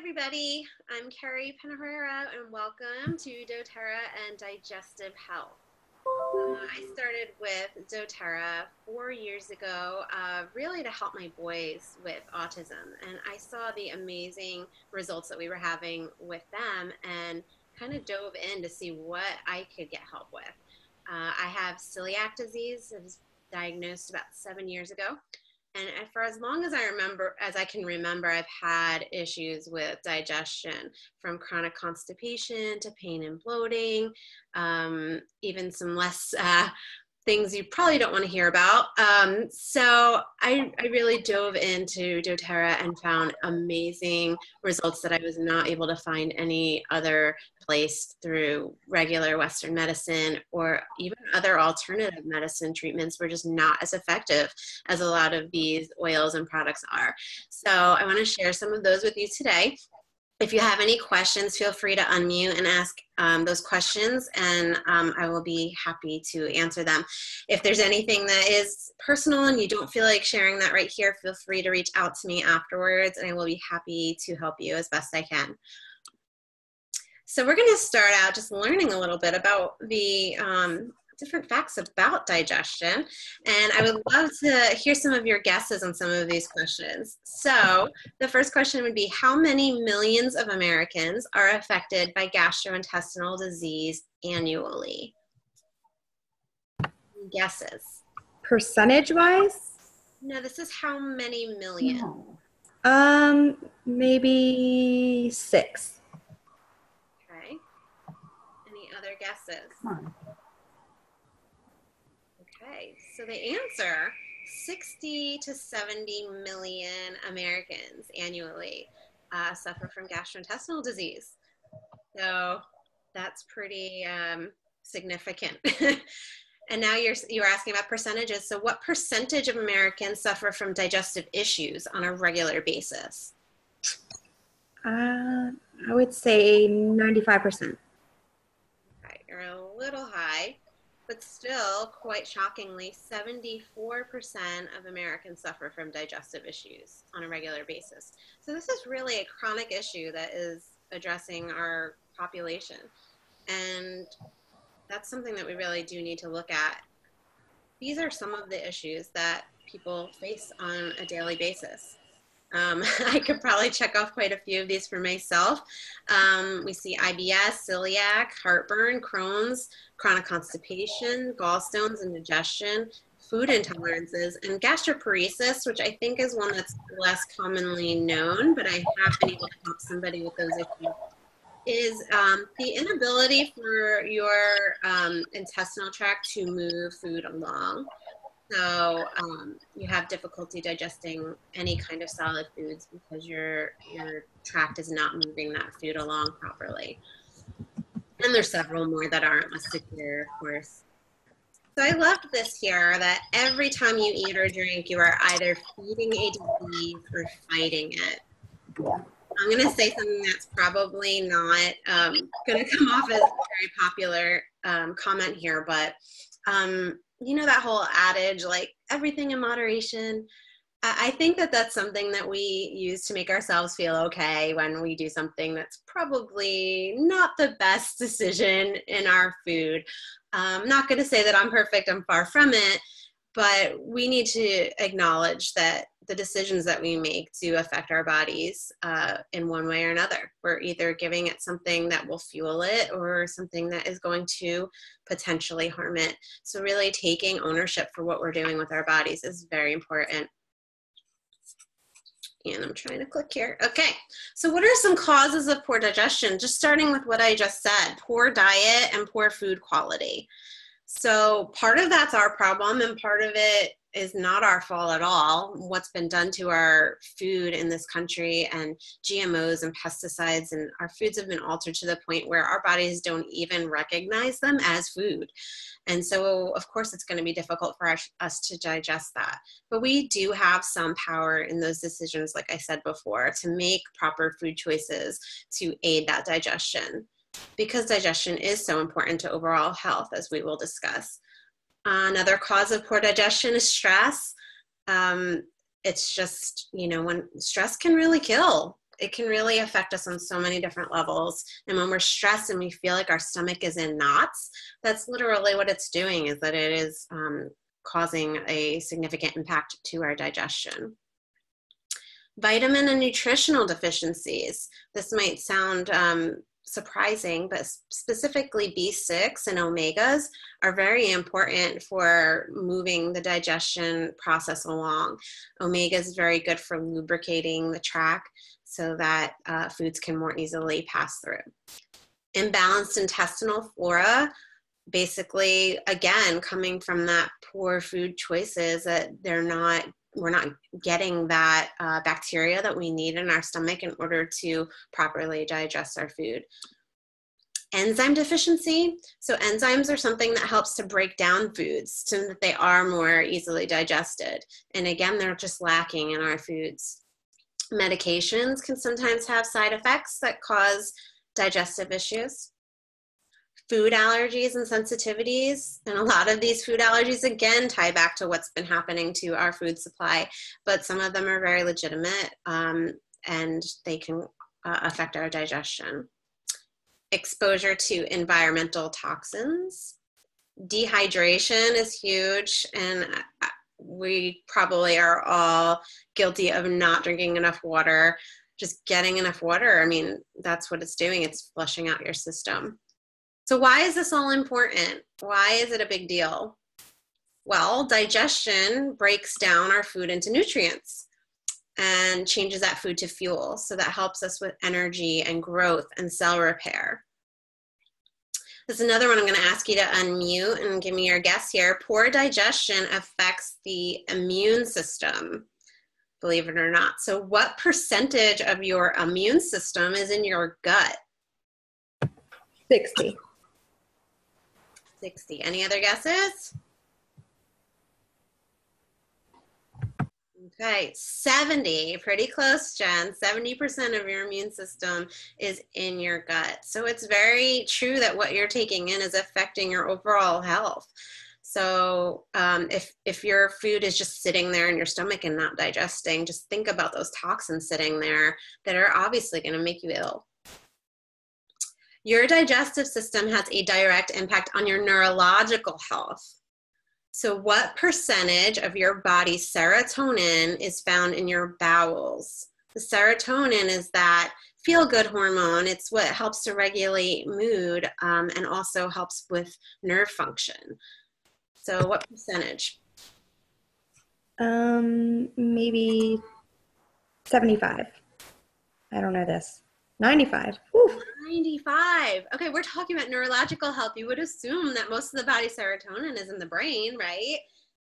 everybody. I'm Carrie Penherrera, and welcome to doTERRA and Digestive Health. I started with doTERRA 4 years ago, really to help my boys with autism, and I saw the amazing results that we were having with them and kind of dove in to see what I could get help with. I have celiac disease. It was diagnosed about 7 years ago. And for as long as I can remember, I've had issues with digestion, from chronic constipation to pain and bloating, even some less things you probably don't want to hear about. So I really dove into doTERRA and found amazing results that I was not able to find any other place through regular Western medicine, or even other alternative medicine treatments were just not as effective as a lot of these oils and products are. So I want to share some of those with you today. If you have any questions, feel free to unmute and ask those questions, and I will be happy to answer them. If there's anything that is personal and you don't feel like sharing that right here, feel free to reach out to me afterwards, and I will be happy to help you as best I can. So we're going to start out just learning a little bit about the different facts about digestion, and I would love to hear some of your guesses on some of these questions. So the first question would be, how many millions of Americans are affected by gastrointestinal disease annually? Guesses? Percentage-wise? No, this is how many million. Maybe 6. Okay. Any other guesses? Come on. Okay, so the answer, 60 to 70 million Americans annually suffer from gastrointestinal disease. So that's pretty significant. And now you're asking about percentages. So what percentage of Americans suffer from digestive issues on a regular basis? I would say 95%. Okay, you're a little high. But still, quite shockingly, 74% of Americans suffer from digestive issues on a regular basis. So this is really a chronic issue that is addressing our population. And that's something that we really do need to look at. These are some of the issues that people face on a daily basis. I could probably check off quite a few of these for myself. We see IBS, celiac, heartburn, Crohn's, chronic constipation, gallstones, indigestion, food intolerances, and gastroparesis, which I think is one that's less commonly known, but I have been able to help somebody with those issues, is the inability for your intestinal tract to move food along. So you have difficulty digesting any kind of solid foods because your tract is not moving that food along properly. And there's several more that aren't listed here, of course. So I loved this here, that every time you eat or drink, you are either feeding a disease or fighting it. Yeah. I'm going to say something that's probably not going to come off as a very popular comment here, but you know that whole adage, like everything in moderation? I think that that's something that we use to make ourselves feel okay when we do something that's probably not the best decision in our food. I'm not going to say that I'm perfect, I'm far from it, but we need to acknowledge that the decisions that we make do affect our bodies in one way or another. We're either giving it something that will fuel it or something that is going to potentially harm it. So really taking ownership for what we're doing with our bodies is very important. And I'm trying to click here. Okay, so what are some causes of poor digestion? Just starting with what I just said, poor diet and poor food quality. So part of that's our problem, and part of it is not our fault at all. What's been done to our food in this country, and GMOs and pesticides, and our foods have been altered to the point where our bodies don't even recognize them as food. And so, of course, it's going to be difficult for us to digest that. But we do have some power in those decisions, like I said before, to make proper food choices to aid that digestion, because digestion is so important to overall health, as we will discuss. Another cause of poor digestion is stress. It's just, when stress can really kill. it can really affect us on so many different levels. And when we're stressed and we feel like our stomach is in knots, that's literally what it's doing, is that it is causing a significant impact to our digestion. Vitamin and nutritional deficiencies. This might sound surprising, but specifically B6 and omegas are very important for moving the digestion process along. Omega is very good for lubricating the tract so that foods can more easily pass through. Imbalanced intestinal flora, basically, again, coming from that poor food choices, that we're not getting that bacteria that we need in our stomach in order to properly digest our food. Enzyme deficiency. So enzymes are something that helps to break down foods so that they are more easily digested. And again, they're just lacking in our foods. Medications can sometimes have side effects that cause digestive issues. Food allergies and sensitivities, and a lot of these food allergies again tie back to what's been happening to our food supply, but some of them are very legitimate and they can affect our digestion. Exposure to environmental toxins. Dehydration is huge, and we probably are all guilty of not drinking enough water. Just getting enough water, I mean, that's what it's doing. It's flushing out your system. So why is this all important? Why is it a big deal? Well, digestion breaks down our food into nutrients and changes that food to fuel. So that helps us with energy and growth and cell repair. This is another one I'm going to ask you to unmute and give me your guess here. Poor digestion affects the immune system, believe it or not. So what percentage of your immune system is in your gut? 60. 60. Any other guesses? Okay, 70. Pretty close, Jen. 70% of your immune system is in your gut. So it's very true that what you're taking in is affecting your overall health. So if your food is just sitting there in your stomach and not digesting, just think about those toxins sitting there that are obviously going to make you ill. Your digestive system has a direct impact on your neurological health. So what percentage of your body's serotonin is found in your bowels? The serotonin is that feel-good hormone. It's what helps to regulate mood and also helps with nerve function. So what percentage? Maybe 75. I don't know this. 95. Whew. 95. Okay, we're talking about neurological health. You would assume that most of the body's serotonin is in the brain, right?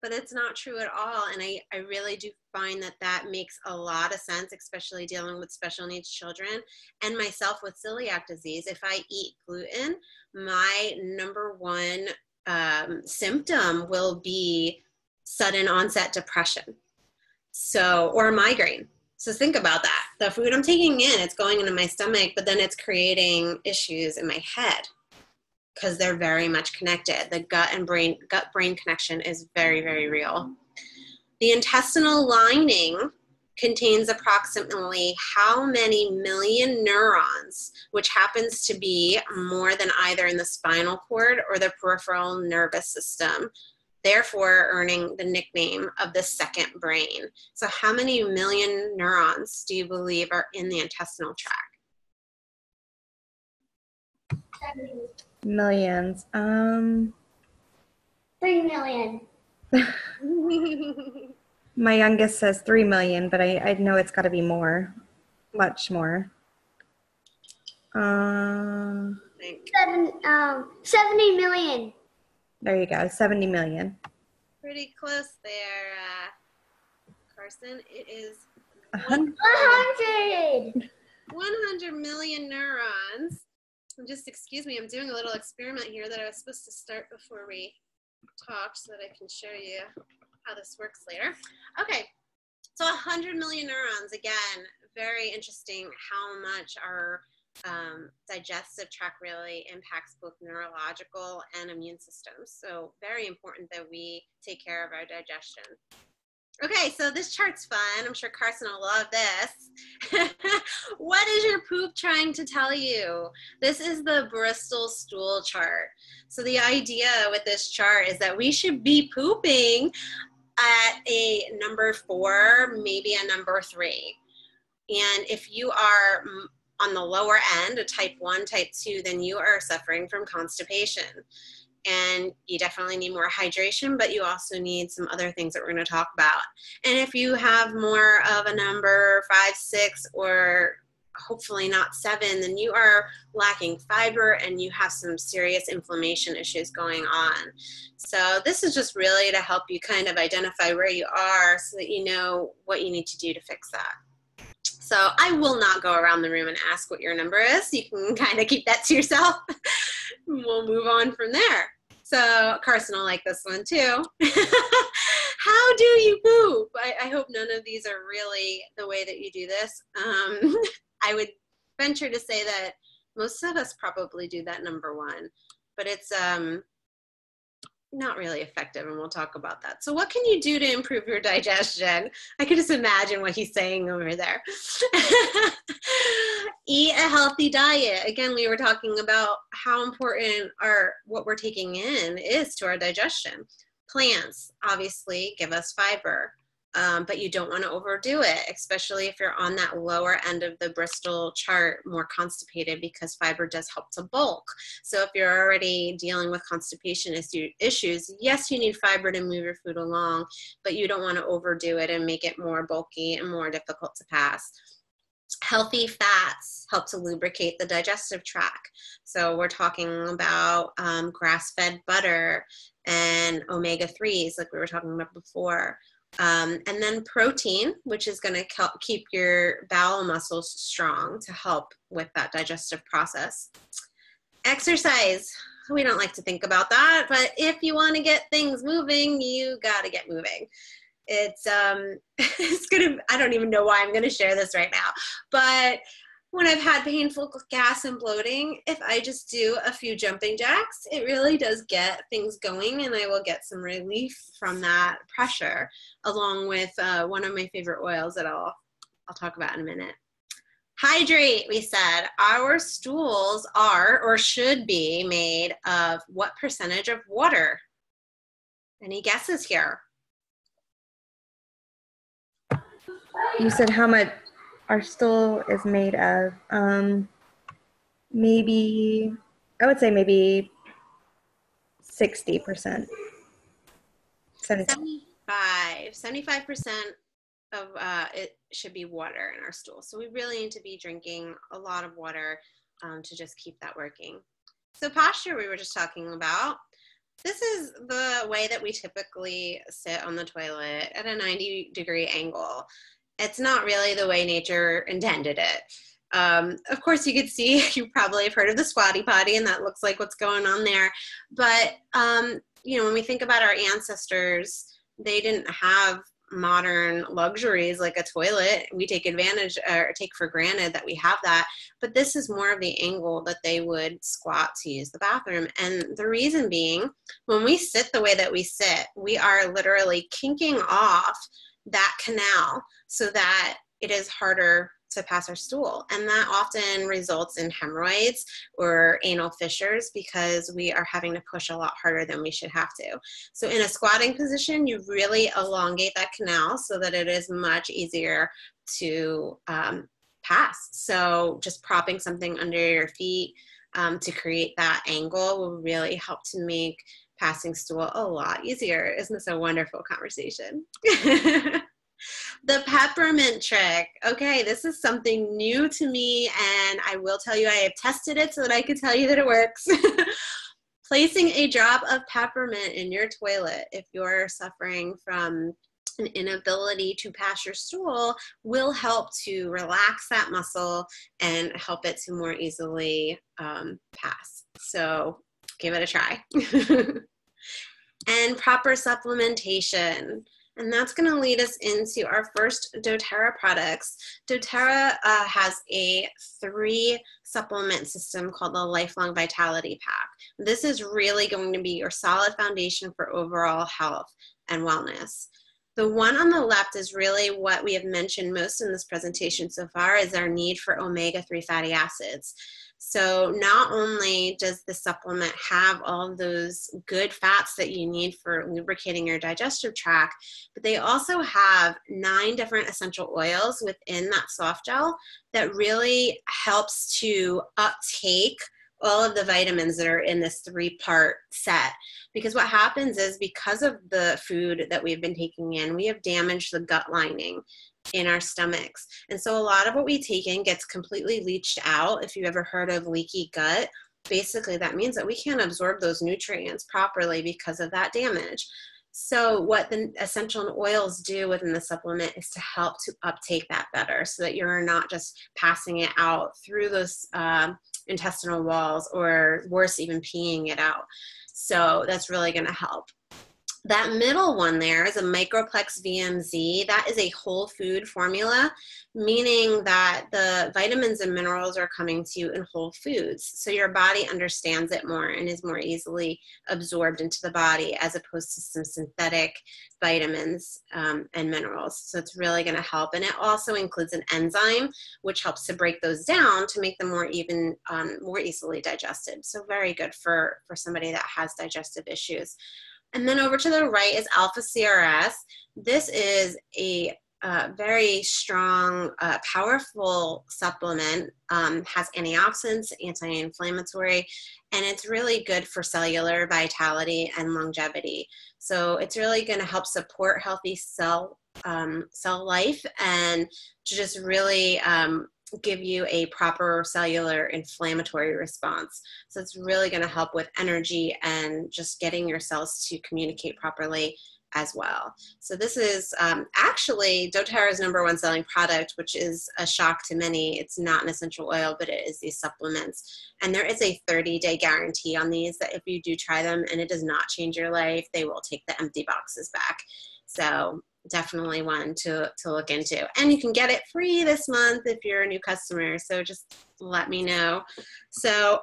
But it's not true at all. And I really do find that that makes a lot of sense, especially dealing with special needs children and myself with celiac disease. If I eat gluten, my number one symptom will be sudden onset depression. So, or migraine. So think about that. The food I'm taking in, it's going into my stomach, but then it's creating issues in my head because they're very much connected. The gut-brain connection is very, very real. The intestinal lining contains approximately how many million neurons, which happens to be more than either in the spinal cord or the peripheral nervous system, therefore earning the nickname of the second brain. So how many million neurons do you believe are in the intestinal tract? Millions. 3 million. My youngest says 3 million, but I know it's got to be more, much more. 70 million. There you go, 70 million. Pretty close there, Carson. It is 100. 100 million neurons. Just excuse me, I'm doing a little experiment here that I was supposed to start before we talked so that I can show you how this works later. Okay, so 100 million neurons. Again, very interesting how much our digestive tract really impacts both neurological and immune systems. So very important that we take care of our digestion. Okay, so this chart's fun. I'm sure Carson will love this. What is your poop trying to tell you? This is the Bristol stool chart. So the idea with this chart is that we should be pooping at a number 4, maybe a number 3. And if you are on the lower end, a type 1, type 2, then you are suffering from constipation. And you definitely need more hydration, but you also need some other things that we're going to talk about. And if you have more of a number 5, 6, or hopefully not 7, then you are lacking fiber and you have some serious inflammation issues going on. So this is just really to help you kind of identify where you are so that you know what you need to do to fix that. So I will not go around the room and ask what your number is. You can kind of keep that to yourself. We'll move on from there. So Carson will like this one too. How do you poop? I hope none of these are really the way that you do this. I would venture to say that most of us probably do that number 1, but it's not really effective, and we'll talk about that. So what can you do to improve your digestion? I could just imagine what he's saying over there. Eat a healthy diet. Again, we were talking about how important what we're taking in is to our digestion. Plants obviously give us fiber, but you don't want to overdo it, especially if you're on that lower end of the Bristol chart, more constipated, because fiber does help to bulk. So if you're already dealing with constipation issues, yes, you need fiber to move your food along, but you don't want to overdo it and make it more bulky and more difficult to pass. Healthy fats help to lubricate the digestive tract. So we're talking about grass-fed butter and omega-3s like we were talking about before. And then protein, which is going to keep your bowel muscles strong to help with that digestive process. Exercise. We don't like to think about that, but if you want to get things moving, you got to get moving. It's I don't even know why I'm going to share this right now, but when I've had painful gas and bloating, if I just do a few jumping jacks, it really does get things going, and I will get some relief from that pressure, along with one of my favorite oils that I'll talk about in a minute. Hydrate, we said. Our stools are or should be made of what percentage of water? Any guesses here? You said how much our stool is made of. Maybe, I would say maybe 60%. 75% of it should be water in our stool. So we really need to be drinking a lot of water to just keep that working. So posture we were just talking about. This is the way that we typically sit on the toilet at a 90-degree angle. It's not really the way nature intended it. Of course, you could see, you probably have heard of the squatty potty, and that looks like what's going on there. But, when we think about our ancestors, they didn't have modern luxuries like a toilet. We take advantage or take for granted that we have that. But this is more of the angle that they would squat to use the bathroom. And the reason being, when we sit the way that we sit, we are literally kinking off that canal so that it is harder to pass our stool. And that often results in hemorrhoids or anal fissures because we are having to push a lot harder than we should have to. So in a squatting position, you really elongate that canal so that it is much easier to pass. So just propping something under your feet to create that angle will really help to make passing stool a lot easier. Isn't this a wonderful conversation? The peppermint trick. Okay, this is something new to me, and I will tell you I have tested it so that I can tell you that it works. Placing a drop of peppermint in your toilet if you're suffering from an inability to pass your stool will help to relax that muscle and help it to more easily pass. So give it a try. And proper supplementation. And that's going to lead us into our first doTERRA products. doTERRA has a 3 supplement system called the Lifelong Vitality Pack. This is really going to be your solid foundation for overall health and wellness. The one on the left is really what we have mentioned most in this presentation so far, is our need for omega-3 fatty acids. So not only does the supplement have all of those good fats that you need for lubricating your digestive tract, but they also have 9 different essential oils within that soft gel that really helps to uptake all of the vitamins that are in this 3-part set. Because what happens is, because of the food that we've been taking in, we have damaged the gut lining in our stomachs. And so a lot of what we take in gets completely leached out. If you ever heard of leaky gut, basically that means that we can't absorb those nutrients properly because of that damage. So what the essential oils do within the supplement is to help to uptake that better, so that you're not just passing it out through those intestinal walls, or worse, even peeing it out. So that's really going to help. That middle one there is a Microplex VMZ. That is a whole food formula, meaning that the vitamins and minerals are coming to you in whole foods. So your body understands it more and is more easily absorbed into the body, as opposed to some synthetic vitamins and minerals. So it's really going to help. And it also includes an enzyme, which helps to break those down to make them more easily digested. So very good for somebody that has digestive issues. And then over to the right is Alpha CRS. This is a very strong, powerful supplement, has antioxidants, anti-inflammatory, and it's really good for cellular vitality and longevity. So it's really going to help support healthy cell life, and to just really give you a proper cellular inflammatory response. So it's really going to help with energy and just getting your cells to communicate properly as well. So this is actually doTERRA's #1 selling product, which is a shock to many. It's not an essential oil, but it is these supplements. And there is a 30-day guarantee on these, that if you do try them and it does not change your life, they will take the empty boxes back. So definitely one to look into. And you can get it free this month if you're a new customer. So just let me know. So,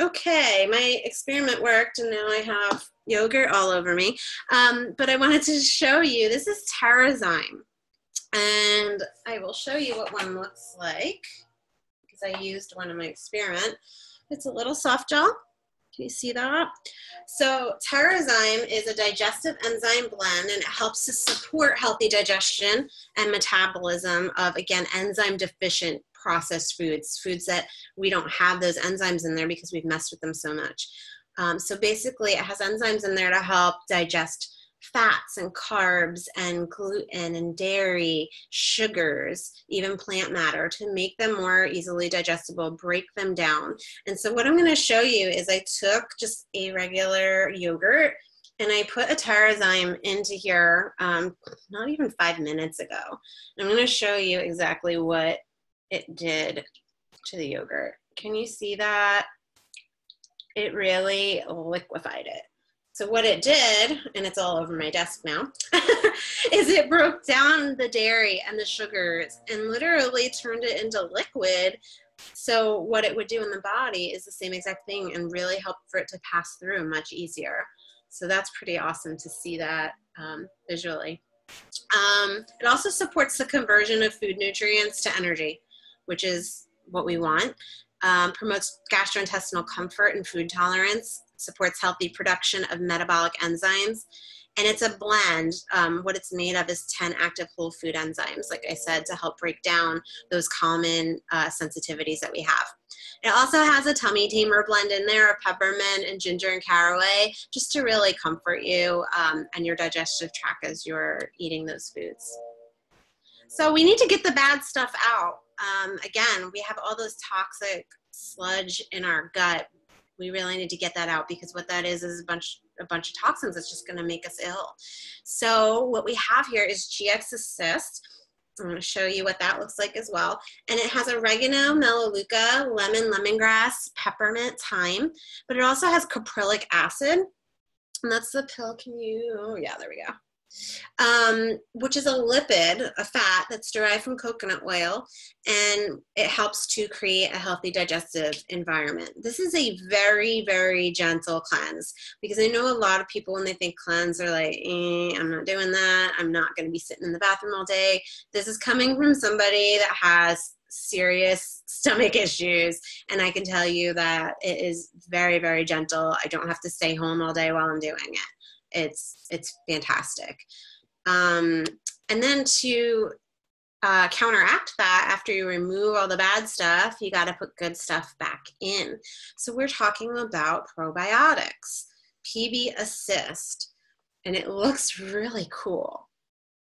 okay, my experiment worked, and now I have yogurt all over me. But I wanted to show you, this is Terrazyme. And I will show you what one looks like, because I used one in my experiment. It's a little soft gel. Can you see that? So Terrazyme is a digestive enzyme blend, and it helps to support healthy digestion and metabolism of, again, enzyme deficient processed foods, foods that we don't have those enzymes in there because we've messed with them so much. So basically it has enzymes in there to help digest fats and carbs and gluten and dairy, sugars, even plant matter, to make them more easily digestible, break them down. And so what I'm going to show you is, I took just a regular yogurt and I put a Terrazyme into here not even 5 minutes ago. And I'm going to show you exactly what it did to the yogurt. Can you see that? It really liquefied it. So what it did, and it's all over my desk now, is it broke down the dairy and the sugars and literally turned it into liquid. So what it would do in the body is the same exact thing, and really help for it to pass through much easier. So that's pretty awesome to see that visually. It also supports the conversion of food nutrients to energy, which is what we want. Promotes gastrointestinal comfort and food tolerance, supports healthy production of metabolic enzymes, and it's a blend. What it's made of is 10 active whole food enzymes, like I said, to help break down those common sensitivities that we have. It also has a tummy tamer blend in there of peppermint and ginger and caraway, just to really comfort you and your digestive tract as you're eating those foods. So we need to get the bad stuff out. Again, we have all those toxic sludge in our gut. We really need to get that out, because what that is a bunch of toxins that's just going to make us ill. So what we have here is GX Assist. I'm going to show you what that looks like as well. And it has oregano, melaleuca, lemon, lemongrass, peppermint, thyme, but it also has caprylic acid. And that's the pill. Can you, oh yeah, there we go. which is a lipid, a fat that's derived from coconut oil, and it helps to create a healthy digestive environment. This is a very, very gentle cleanse, because I know a lot of people when they think cleanse are like, I'm not doing that. I'm not going to be sitting in the bathroom all day. This is coming from somebody that has serious stomach issues, and I can tell you that it is very, very gentle. I don't have to stay home all day while I'm doing it. It's fantastic. And then to counteract that, after you remove all the bad stuff, you got to put good stuff back in. So we're talking about probiotics, PB Assist, and it looks really cool.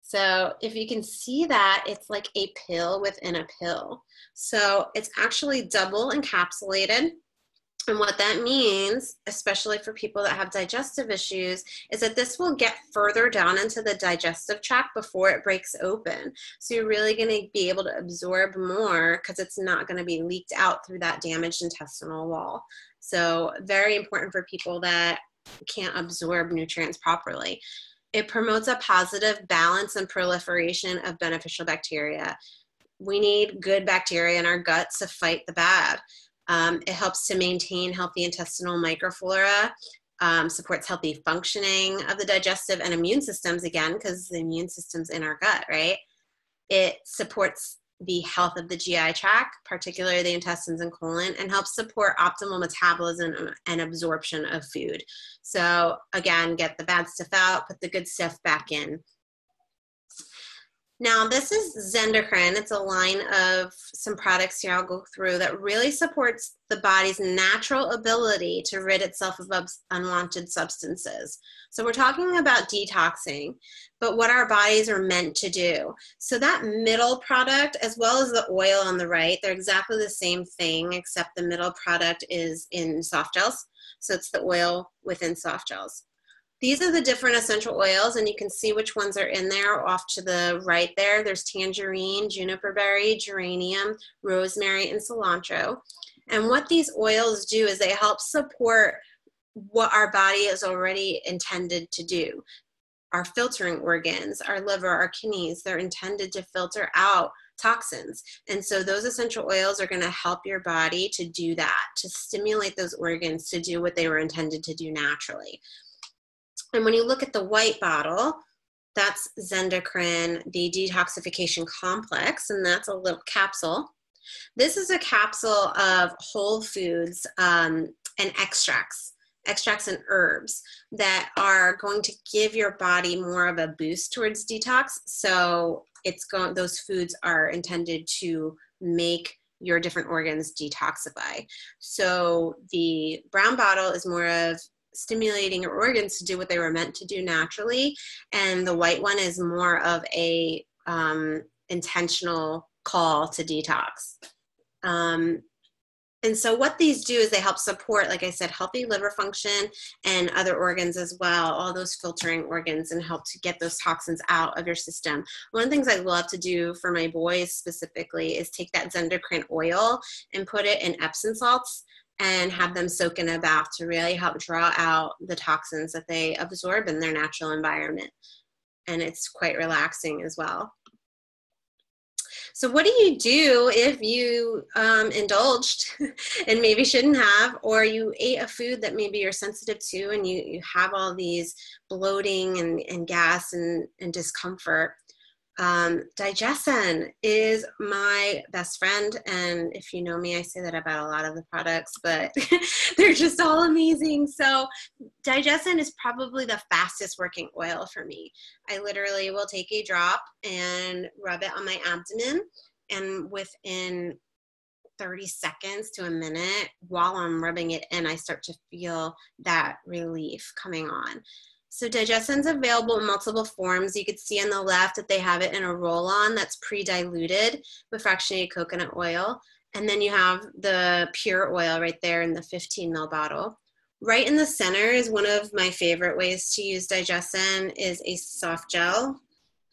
So if you can see that, it's like a pill within a pill. So it's actually double encapsulated. And what that means, especially for people that have digestive issues, is that this will get further down into the digestive tract before it breaks open. So you're really going to be able to absorb more because it's not going to be leaked out through that damaged intestinal wall. So very important for people that can't absorb nutrients properly. It promotes a positive balance and proliferation of beneficial bacteria. We need good bacteria in our guts to fight the bad. It helps to maintain healthy intestinal microflora, supports healthy functioning of the digestive and immune systems, again, because the immune system's in our gut, right? It supports the health of the GI tract, particularly the intestines and colon, and helps support optimal metabolism and absorption of food. So again, get the bad stuff out, put the good stuff back in. Now, this is Zendocrine. It's a line of some products here I'll go through that really supports the body's natural ability to rid itself of unwanted substances. So we're talking about detoxing, but what our bodies are meant to do. So that middle product, as well as the oil on the right, they're exactly the same thing, except the middle product is in soft gels. So it's the oil within soft gels. These are the different essential oils, and you can see which ones are in there off to the right there. There's tangerine, juniper berry, geranium, rosemary, and cilantro. And what these oils do is they help support what our body is already intended to do. Our filtering organs, our liver, our kidneys, they're intended to filter out toxins. And so those essential oils are going to help your body to do that, to stimulate those organs to do what they were intended to do naturally. And when you look at the white bottle, that's Zendocrine, the detoxification complex, and that's a little capsule. This is a capsule of whole foods and extracts and herbs that are going to give your body more of a boost towards detox. So those foods are intended to make your different organs detoxify. So the brown bottle is more of stimulating your organs to do what they were meant to do naturally, and the white one is more of a intentional call to detox. And so what these do is they help support, like I said, healthy liver function and other organs as well, all those filtering organs, and help to get those toxins out of your system. One of the things I love to do for my boys specifically is take that Zendocrine oil and put it in Epsom salts and have them soak in a bath to really help draw out the toxins that they absorb in their natural environment. And it's quite relaxing as well. So what do you do if you indulged and maybe shouldn't have, or you ate a food that maybe you're sensitive to and you have all these bloating and gas and discomfort? Digestion is my best friend, and if you know me, I say that about a lot of the products, but they're just all amazing. So Digestion is probably the fastest working oil for me. I literally will take a drop and rub it on my abdomen, and within 30 seconds to a minute, while I'm rubbing it in, I start to feel that relief coming on. So Digestion's available in multiple forms. You could see on the left that they have it in a roll-on that's pre-diluted with fractionated coconut oil. And then you have the pure oil right there in the 15 ml bottle. Right in the center is one of my favorite ways to use Digestion is a soft gel.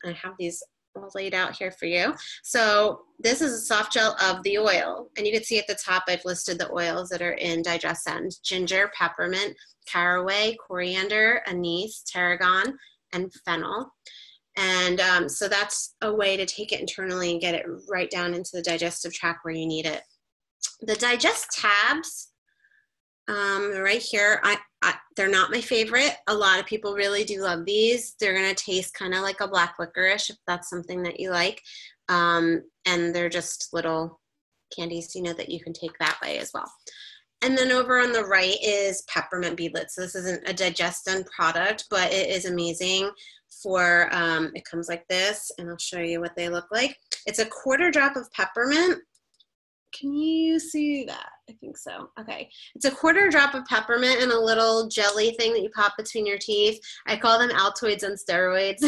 I have these all laid out here for you. So this is a soft gel of the oil. And you can see at the top, I've listed the oils that are in Digestion: ginger, peppermint, caraway, coriander, anise, tarragon, and fennel. And so that's a way to take it internally and get it right down into the digestive tract where you need it. The digest tabs, right here, they're not my favorite. A lot of people really do love these. They're going to taste kind of like a black licorice if that's something that you like. And they're just little candies, you know, that you can take that way as well. And then over on the right is peppermint beadlets. So this isn't a Digestion product, but it is amazing for, it comes like this, and I'll show you what they look like. It's a 1/4 drop of peppermint. Can you see that? I think so. Okay. It's a 1/4 drop of peppermint and a little jelly thing that you pop between your teeth. I call them Altoids on steroids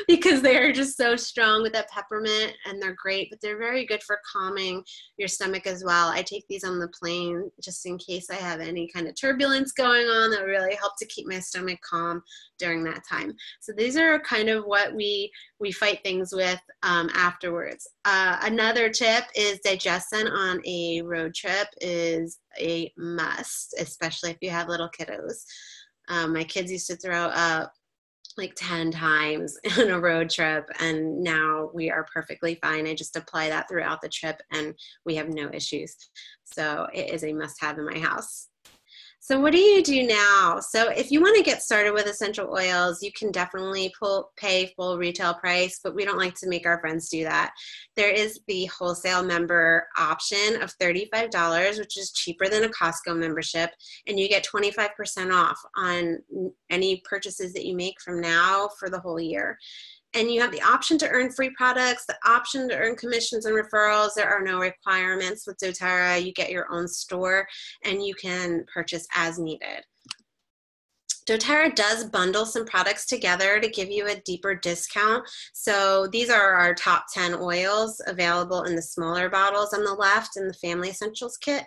because they are just so strong with that peppermint, and they're great, but they're very good for calming your stomach as well. I take these on the plane just in case I have any kind of turbulence going on. That really help to keep my stomach calm during that time. So these are kind of what we fight things with afterwards. Another tip is Digestion on a road trip is a must, especially if you have little kiddos. My kids used to throw up like 10 times on a road trip, and now we are perfectly fine. I just apply that throughout the trip and we have no issues. So it is a must-have in my house. So what do you do now? So if you want to get started with essential oils, you can definitely pay full retail price, but we don't like to make our friends do that. There is the wholesale member option of $35, which is cheaper than a Costco membership, and you get 25% off on any purchases that you make from now for the whole year. And you have the option to earn free products, the option to earn commissions and referrals. There are no requirements with doTERRA. You get your own store and you can purchase as needed. doTERRA does bundle some products together to give you a deeper discount. So these are our top 10 oils available in the smaller bottles on the left in the Family Essentials kit,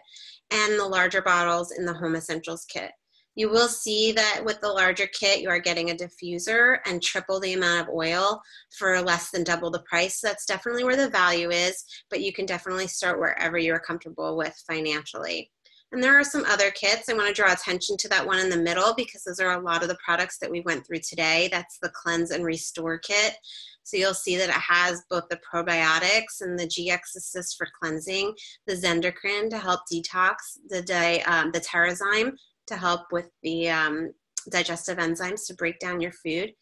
and the larger bottles in the Home Essentials kit. You will see that with the larger kit, you are getting a diffuser and triple the amount of oil for less than double the price. So that's definitely where the value is, but you can definitely start wherever you're comfortable with financially. And there are some other kits. I want to draw attention to that one in the middle because those are a lot of the products that we went through today. That's the Cleanse and Restore kit. So you'll see that it has both the probiotics and the GX Assist for cleansing, the Zendocrine to help detox, the Terrazyme to help with the digestive enzymes to break down your food.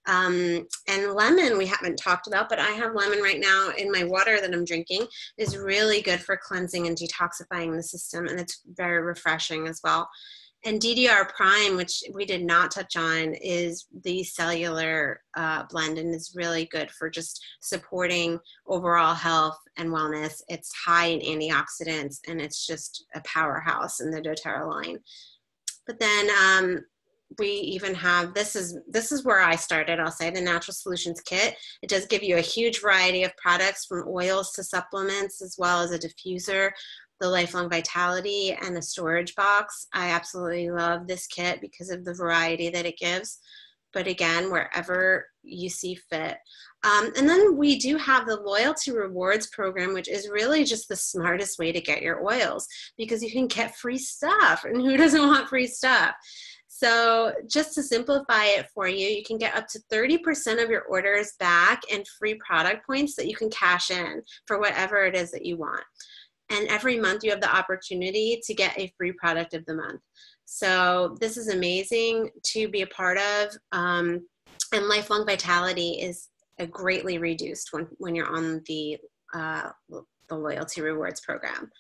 And lemon we haven't talked about, but I have lemon right now in my water that I'm drinking. Is really good for cleansing and detoxifying the system, and it's very refreshing as well. And DDR Prime, which we did not touch on, is the cellular blend, and is really good for just supporting overall health and wellness. It's high in antioxidants, and it's just a powerhouse in the doTERRA line. But then we even have, this is where I started, I'll say, the Natural Solutions Kit. It does give you a huge variety of products from oils to supplements, as well as a diffuser, the Lifelong Vitality, and a storage box. I absolutely love this kit because of the variety that it gives. But again, wherever you see fit. And then we do have the Loyalty Rewards program, which is really just the smartest way to get your oils because you can get free stuff. And who doesn't want free stuff? So just to simplify it for you, you can get up to 30% of your orders back and free product points that you can cash in for whatever it is that you want. And every month you have the opportunity to get a free product of the month. So this is amazing to be a part of. And Lifelong Vitality is greatly reduced when you're on the Loyalty Rewards program.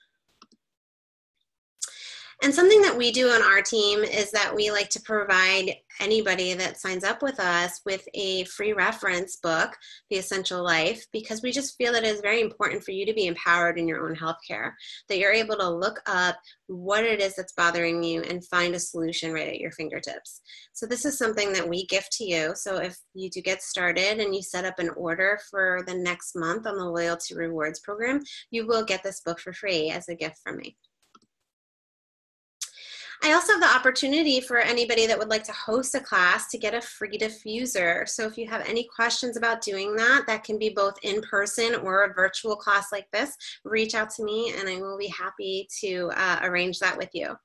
And something that we do on our team is that we like to provide anybody that signs up with us with a free reference book, The Essential Life, because we just feel that it is very important for you to be empowered in your own healthcare, that you're able to look up what it is that's bothering you and find a solution right at your fingertips. So this is something that we gift to you. So if you do get started and you set up an order for the next month on the Loyalty Rewards program, you will get this book for free as a gift from me. I also have the opportunity for anybody that would like to host a class to get a free diffuser. So if you have any questions about doing that, that can be both in person or a virtual class like this, reach out to me and I will be happy to arrange that with you.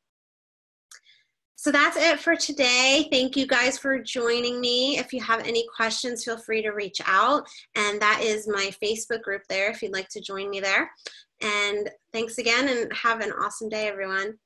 So that's it for today. Thank you guys for joining me. If you have any questions, feel free to reach out. And that is my Facebook group there if you'd like to join me there. And thanks again and have an awesome day, everyone.